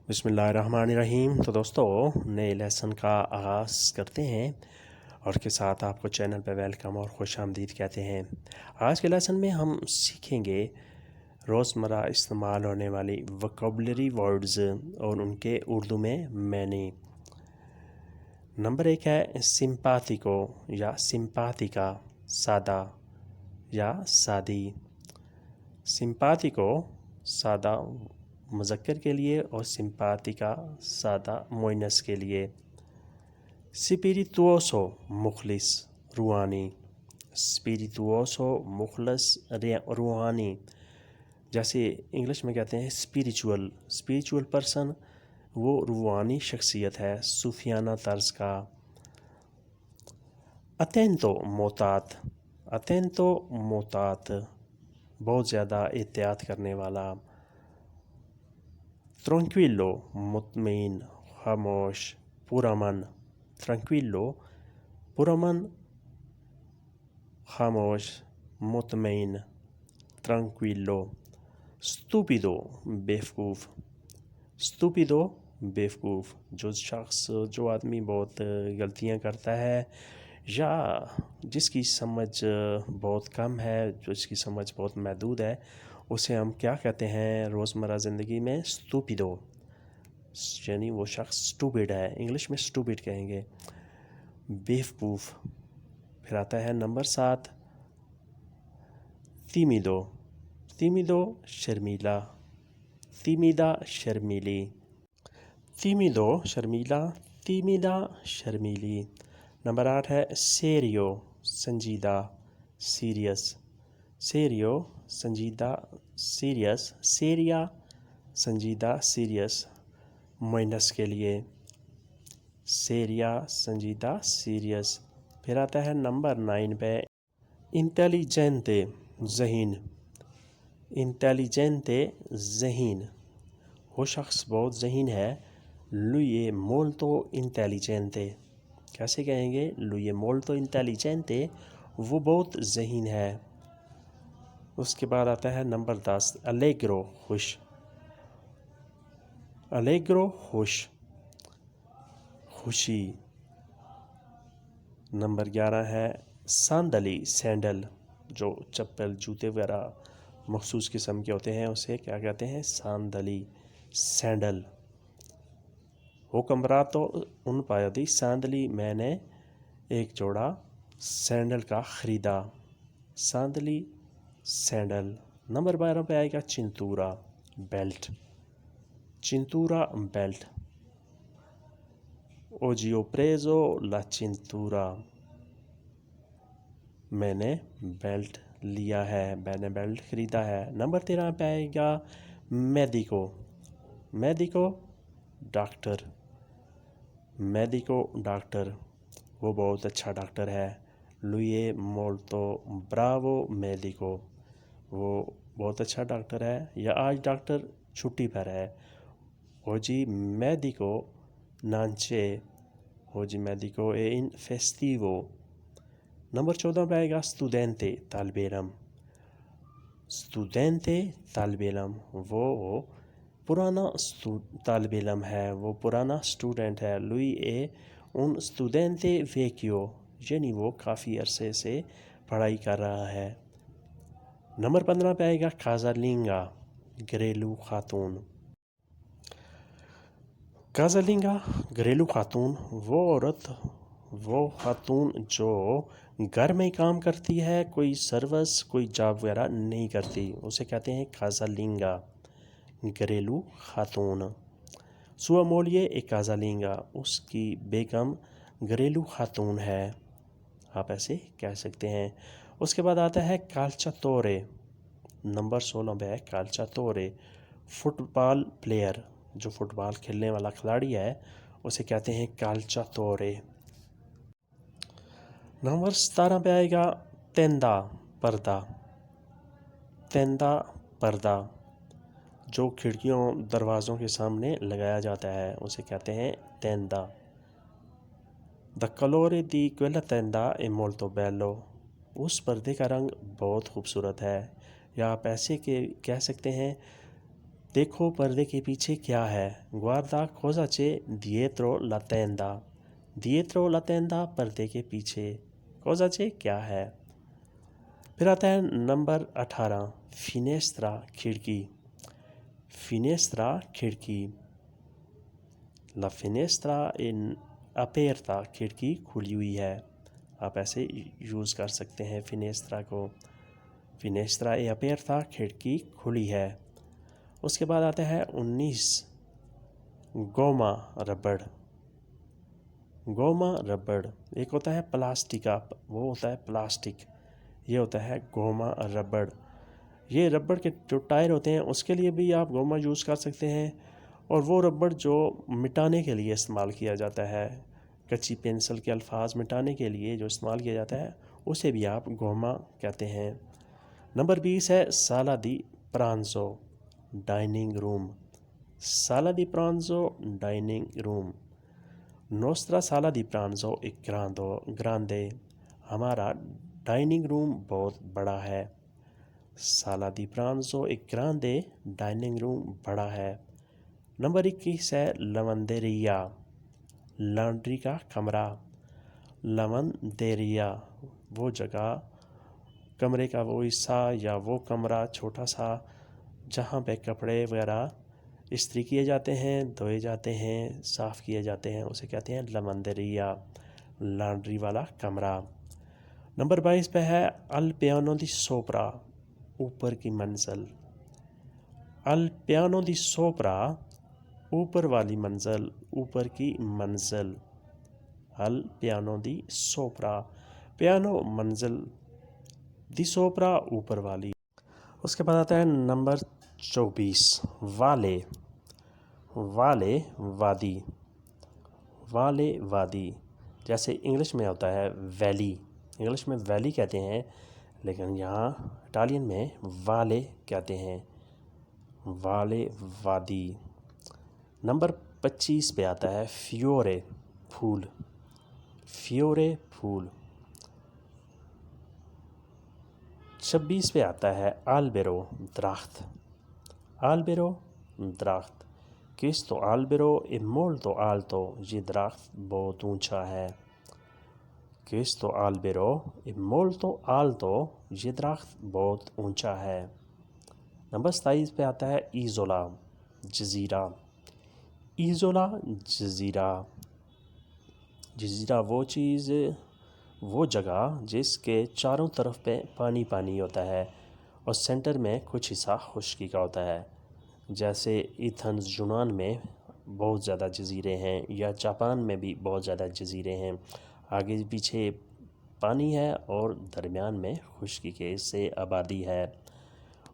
بسم اللہ الرحمن الرحیم۔ تو دوستو نئے لیسن کا آغاز کرتے ہیں اور کے ساتھ آپ کو چینل پہ ویلکم اور خوش آمدید کہتے ہیں۔ آج کے لیسن میں ہم سیکھیں گے روزمرہ استعمال ہونے والی وکیبلری ورڈز اور ان کے اردو میں معنی۔ نمبر 1 ہے سمپاتیکو یا سمپاتیکا، سادہ یا سادی۔ سمپاتیکو سادہ مذکر کے لیے اور سمپاتیکا سادہ مؤنث کے لیے۔ سپیریتوسو مخلص روحانی، سپیریتوسو مخلص روحانی، جیسے انگلش میں کہتے ہیں اسپریچول پرسن، وہ روحانی شخصیت ہے صوفیانہ طرز کا۔ اتینتو محتاط، بہت زیادہ احتیاط کرنے والا۔ ترنکویلو مطمئن، خاموش، پرامن۔ ترنکویلو پرامن، خاموش، مطمئن۔ ترنکویلو۔ اسٹوپیدو بیوقوف، اسٹوپیدو بیوقوف، جو آدمی بہت غلطیاں کرتا ہے یا جس کی سمجھ بہت کم ہے، جس کی سمجھ بہت محدود ہے، اسے ہم کیا کہتے ہیں روزمرہ زندگی میں؟ اسٹوپیدو، یعنی وہ شخص اسٹوپڈ ہے، انگلش میں اسٹوپڈ کہیں گے۔ بیوقوف۔ پھر آتا ہے نمبر 7 تیمیدو شرمیلا، تیمیدا شرمیلی۔ تیمیدو شرمیلا، تیمیدا شرمیلی۔ نمبر 8 ہے سیریو سنجیدہ، سیریس۔ سیریو سنجیدہ، سیریس۔ سیریا سنجیدہ، سیریس مؤنث کے لیے۔ سیریا سنجیدہ، سیریس۔ پھر آتا ہے نمبر 9 پہ انٹیلیجنتے ذہین، انٹیلیجنتے ذہین، وہ شخص بہت ذہین ہے۔ لوئی مولتو انٹیلیجنتے، کیسے کہیں گے؟ لوئی مولتو انٹیلیجنتے، وہ بہت ذہین ہے۔ اس کے بعد آتا ہے نمبر 10 الیگرو خوش، الیگرو خوش، خوشی۔ نمبر 11 ہے ساندلی سینڈل، جو چپل جوتے وغیرہ مخصوص قسم کے ہوتے ہیں، اسے کیا کہتے ہیں؟ ساندلی سینڈل۔ حکم راتو ان پایا دی ساندلی، میں نے ایک جوڑا سینڈل کا خریدا، ساندلی سینڈل۔ نمبر 12 پہ آئے گا چنتورا بیلٹ، چنتورا بیلٹ۔ اوجیو پریزو لا چنتورا، میں نے بیلٹ لیا ہے، میں نے بیلٹ خریدا ہے۔ نمبر 13 پہ آئے گا medico, medico doctor, medico doctor, وہ بہت اچھا ڈاکٹر ہے۔ لوئی مولتو براوو میڈیکو، وہ بہت اچھا ڈاکٹر ہے، یا آج ڈاکٹر چھٹی پر ہے۔ اوجی میڈیکو نانچے، اوجی میڈیکو اے ان فیسٹیوو۔ نمبر 14 پہ آئے گا اسٹوڈینتے طالب علم، اسٹوڈینتے طالب علم، وہ پرانا طالب علم ہے، وہ پرانا اسٹوڈنٹ ہے۔ لوئی اے ان اسٹوڈینتے ویکیو، یعنی وہ کافی عرصے سے پڑھائی کر رہا ہے۔ نمبر 15 پہ آئے گا کازالینگا گھریلو خاتون، کازالینگا گھریلو خاتون، وہ عورت، وہ خاتون جو گھر میں کام کرتی ہے، کوئی سروس، کوئی جاب وغیرہ نہیں کرتی، اسے کہتے ہیں کازالینگا گھریلو خاتون۔ سوا مولیے ایک کازالینگا، اس کی بیگم گھریلو خاتون ہے، آپ ایسے کہہ سکتے ہیں۔ اس کے بعد آتا ہے کالچاتورے، نمبر 16 پہ ہے کالچاتورے، فٹ بال پلیئر، جو فٹ بال کھیلنے والا کھلاڑی ہے اسے کہتے ہیں کالچاتورے۔ نمبر 17 پہ آئے گا تیندا پردہ، تیندا پردہ، جو کھڑکیوں دروازوں کے سامنے لگایا جاتا ہے اسے کہتے ہیں تیندا۔ دا کلورے دی کویلا تیندا اے مولتو بیلو، اس پردے کا رنگ بہت خوبصورت ہے، یا آپ ایسے کہہ سکتے ہیں دیکھو پردے کے پیچھے کیا ہے. guarda cosa c'è dietro la tenda. dietro la tenda پردے کے پیچھے. cosa c'è کیا ہے. پھر آتا ہے نمبر 18 finestra کھڑکی. finestra کھڑکی. La finestra è aperta کھڑکی کھلی ہوئی ہے. آپ ایسے یوز کر سکتے ہیں فینیسٹرا کو. فینیسٹرا اے اپیرتا کھڑکی کھلی ہے. اس کے بعد آتا ہے 19 گوما ربڑ. گوما ربڑ ایک ہوتا ہے پلاسٹک کا، وہ ہوتا ہے پلاسٹک، یہ ہوتا ہے گوما ربڑ. یہ ربڑ کے جو ٹائر ہوتے ہیں اس کے لیے بھی آپ گوما یوز کر سکتے ہیں، اور وہ ربڑ جو مٹانے کے لیے استعمال کیا جاتا ہے، کچی پینسل کے الفاظ مٹانے کے لیے جو استعمال کیا جاتا ہے اسے بھی آپ گوما کہتے ہیں. نمبر 20 ہے سالا دی پرانزو ڈائننگ روم. سالا دی پرانزو ڈائننگ روم. نوسترا سالا دی پرانزو ایک گراندے. ہمارا ڈائننگ روم بہت بڑا ہے. سالا دی پرانزو ایک گراندے ڈائننگ روم بڑا ہے. نمبر 21 ہے لونڈریا لانڈری کا کمرہ. لونڈریا وہ جگہ، کمرے کا وہ حصہ یا وہ کمرہ چھوٹا سا جہاں پہ کپڑے وغیرہ استری کیے جاتے ہیں، دھوئے جاتے ہیں، صاف کیے جاتے ہیں، اسے کہتے ہیں لونڈریا، لانڈری والا کمرہ. نمبر 22 پہ ہے الپیانو دی سوپرا اوپر کی منزل. الپیانو دی سوپرا اوپر والی منزل، اوپر کی منزل. الپیانو دی سوپرا، پیانو منزل، دی سوپرا اوپر والی. اس کے بعد آتا ہے نمبر 24 والے. والے وادی. والے وادی جیسے انگلش میں ہوتا ہے ویلی، انگلش میں ویلی کہتے ہیں لیکن یہاں اٹالین میں والے کہتے ہیں. والے وادی. نمبر 25 پہ آتا ہے فیورے پھول. فیورے پھول. 26 پہ آتا ہے آلبیرو درخت. آلبیرو درخت. questo albero è molto alto. یہ درخت بہت اونچا ہے. questo albero è molto alto. یہ درخت بہت اونچا ہے. نمبر 27 پہ آتا ہے ایزولا جزیرہ. ایزولا جزیرہ. جزیرہ وہ چیز، وہ جگہ جس کے چاروں طرف پہ پانی پانی ہوتا ہے اور سینٹر میں کچھ حصہ خشکی کا ہوتا ہے. جیسے ایتھنز یونان میں بہت زیادہ جزیرے ہیں، یا جاپان میں بھی بہت زیادہ جزیرے ہیں. آگے پیچھے پانی ہے اور درمیان میں خشکی کے سے آبادی ہے.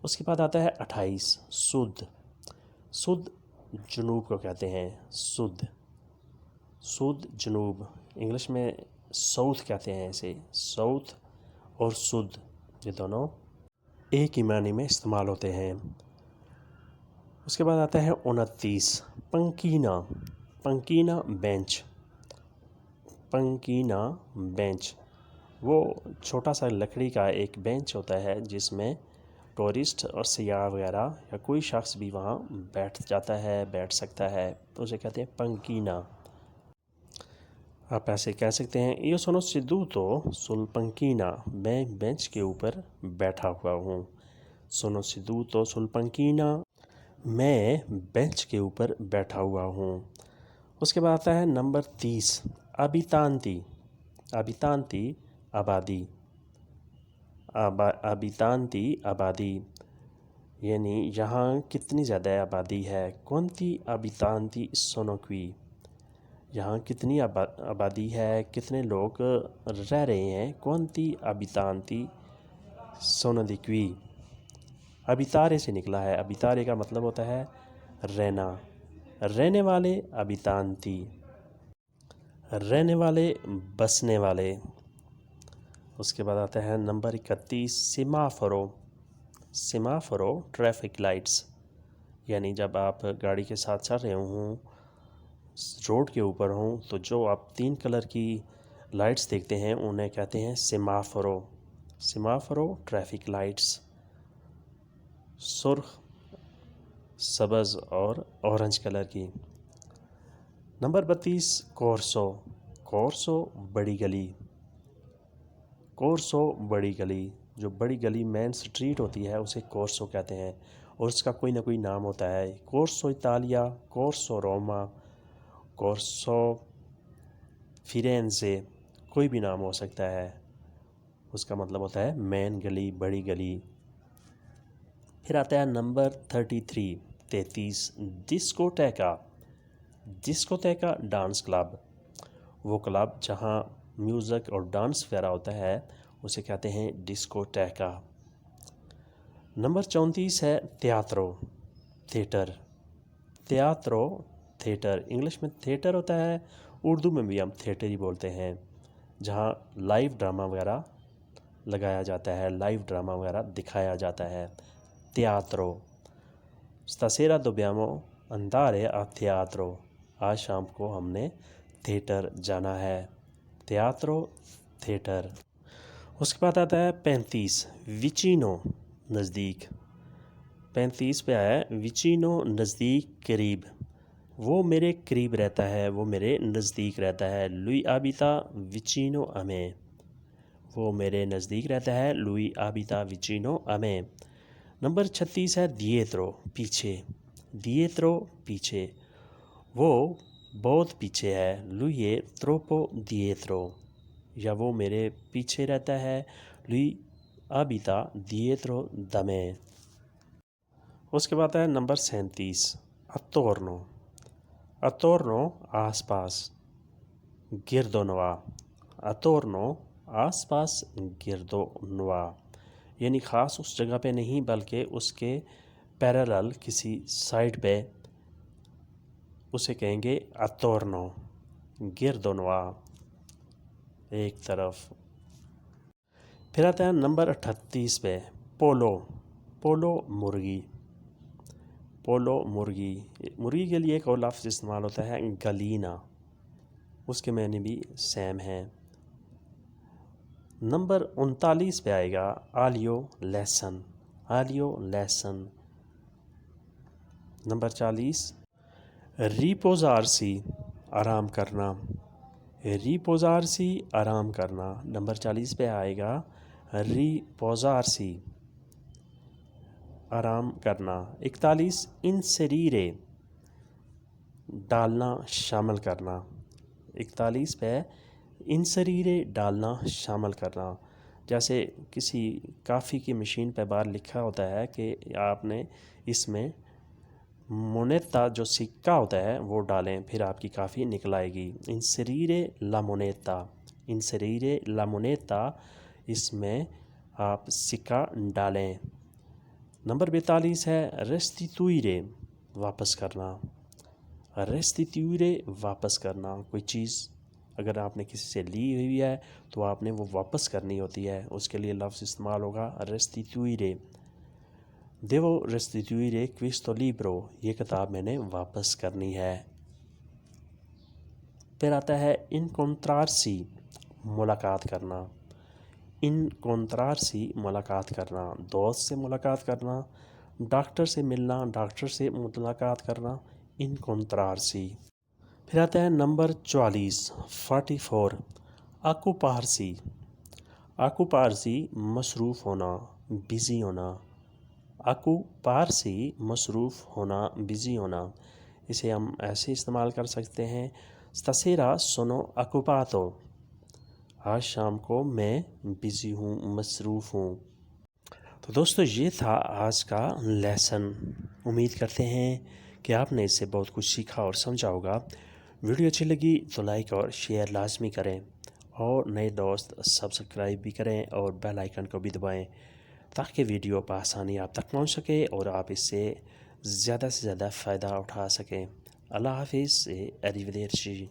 اس کے بعد آتا ہے 28 سدھ. سدھ جنوب کو کہتے ہیں. سدھ. سدھ جنوب، انگلش میں ساؤتھ کہتے ہیں اسے. ساؤتھ اور سدھ یہ دونوں ایک ہی معنی میں استعمال ہوتے ہیں. اس کے بعد آتا ہے 29 پنکینا. پنکینا بینچ. پنکینا بینچ وہ چھوٹا سا لکڑی کا ایک بینچ ہوتا ہے جس میں ٹورسٹ اور سیاح وغیرہ یا کوئی شخص بھی وہاں بیٹھ جاتا ہے، بیٹھ سکتا ہے، تو اسے کہتے ہیں پنکینا. آپ ایسے کہہ سکتے ہیں یہ سونو سیدوتو سل پنکینا، میں بینچ کے اوپر بیٹھا ہوا ہوں. سونو سیدوتو سل پنکینا، میں بینچ کے اوپر بیٹھا ہوا ہوں. اس کے بعد آتا ہے نمبر 30 ابیتانتی. ابیتانتی آبادی. ابیتانتی آبادی یعنی یہاں کتنی زیادہ آبادی ہے. کونتی ابیتانتی سونو qui. یہاں کتنی آبادی ہے، کتنے لوگ رہ رہے ہیں. کونتی ابیتانتی سونو دی qui. ابیتارے سے نکلا ہے. ابیتارے کا مطلب ہوتا ہے رہنا. رہنے والے ابیتانتی. رہنے والے، بسنے والے. اس کے بعد آتا ہے نمبر 31 سیمافورو. سیمافورو ٹریفک لائٹس، یعنی جب آپ گاڑی کے ساتھ چل رہے ہوں، روڈ کے اوپر ہوں، تو جو آپ 3 کلر کی لائٹس دیکھتے ہیں انہیں کہتے ہیں سیمافورو. سیمافورو ٹریفک لائٹس. سرخ سبز اور اورنج کلر کی۔ نمبر 32 کورسو، کورسو بڑی گلی، کورسو بڑی گلی، جو بڑی گلی مین سٹریٹ ہوتی ہے اسے کورسو کہتے ہیں، اور اس کا کوئی نہ کوئی نام ہوتا ہے، کورسو اطالیہ، کورسو روما، کورسو فیرینزے، کوئی بھی نام ہو سکتا ہے، اس کا مطلب ہوتا ہے مین گلی، بڑی گلی۔ پھر آتا ہے نمبر 33 ڈسکوٹیکا، ڈسکوٹیکا ڈانس کلب، وہ کلب جہاں میوزک اور ڈانس وغیرہ ہوتا ہے اسے کہتے ہیں ڈسکوٹیکا۔ نمبر 34 ہے تیاترو، تھیٹر، تیاترو تھیٹر، انگلش میں تھیٹر ہوتا ہے، اردو میں بھی ہم تھیٹر ہی بولتے ہیں، جہاں لائیو ڈرامہ وغیرہ لگایا جاتا ہے، لائیو ڈرامہ وغیرہ دکھایا جاتا ہے، تیاترو۔ Stasera dobbiamo andare a teatro، آج شام کو ہم نے تھیٹر جانا ہے، تیاترو تھیٹر۔ اس کے بعد آتا ہے 35 وچینو، نزدیک، 35 پہ آیا ہے وچینو، نزدیک، قریب، وہ میرے قریب رہتا ہے، وہ میرے نزدیک رہتا ہے، لوئی آبیتا وچینو امی، وہ میرے نزدیک رہتا ہے، لوئی آبیتا وچینو امی۔ نمبر 36 ہے دیترو، پیچھے، دیترو پیچھے، وہ بہت پیچھے ہے، لوئی تروپو دیترو، یا وہ میرے پیچھے رہتا ہے، لوئی آبیتا دیترو دمے۔ اس کے بعد ہے نمبر 37 اتورنو، اتورنو آس پاس، گرد و نواح، اتورنو آس پاس، گرد و نواح، یعنی خاص اس جگہ پہ نہیں بلکہ اس کے پیرالل کسی سائڈ پہ، اسے کہیں گے اتورنو، گرد و نواح، ایک طرف۔ پھر آتا ہے نمبر 38 پہ پولو، پولو مرغی، پولو مرغی، مرغی کے لیے ایک اور لفظ استعمال ہوتا ہے گلینا، اس کے معنی بھی سیم ہیں۔ نمبر 39 پہ آئے گا آلیو لہسن، آلیو لہسن۔ نمبر 40 ریپوزارسی، آرام کرنا، ریپوزارسی، آرام کرنا۔ نمبر 40 پہ آئے گا ریپوزارسی، آرام کرنا۔ 41 انسریرے، ڈالنا، شامل کرنا، 41 پہ انسریرے، ڈالنا، شامل کرنا۔ جیسے کسی کافی کی مشین پہ باہر لکھا ہوتا ہے کہ آپ نے اس میں مونیتا جو سکہ ہوتا ہے وہ ڈالیں، پھر آپ کی کافی نکل آئے گی، انسریرے لا مونیتا، انسریرے لا مونیتا، اس میں آپ سکہ ڈالیں۔ نمبر 42 ہے ریسٹیٹوئرے، واپس کرنا، ریسٹیٹوئرے، واپس کرنا، کوئی چیز اگر آپ نے کسی سے لی ہوئی ہے تو آپ نے وہ واپس کرنی ہوتی ہے، اس کے لیے لفظ استعمال ہوگا ریسٹیٹوئرے، دیو ریسٹیٹوئرے questo libro، یہ کتاب میں نے واپس کرنی ہے۔ پھر آتا ہے انکونٹرارسی، ملاقات کرنا، انکونٹرارسی، ملاقات کرنا، دوست سے ملاقات کرنا، ڈاکٹر سے ملنا، ڈاکٹر سے ملاقات کرنا، انکونٹرارسی۔ پھر آتا ہے نمبر 44 آکوپارسی، آکوپارسی، مصروف ہونا، بزی ہونا، آکوپارسی، مصروف ہونا، بزی ہونا۔ اسے ہم ایسے استعمال کر سکتے ہیں stasera sono occupato، آج شام کو میں بزی ہوں، مصروف ہوں۔ تو دوستو یہ تھا آج کا لیسن، امید کرتے ہیں کہ آپ نے اس سے بہت کچھ سیکھا اور سمجھا ہوگا۔ ویڈیو اچھی لگی تو لائک اور شیئر لازمی کریں، اور نئے دوست سبسکرائب بھی کریں اور بیل آئیکن کو بھی دبائیں تاکہ ویڈیو بآسانی آپ تک پہنچ سکے اور آپ اس سے زیادہ فائدہ اٹھا سکیں۔ اللہ حافظ، اریویدرچی۔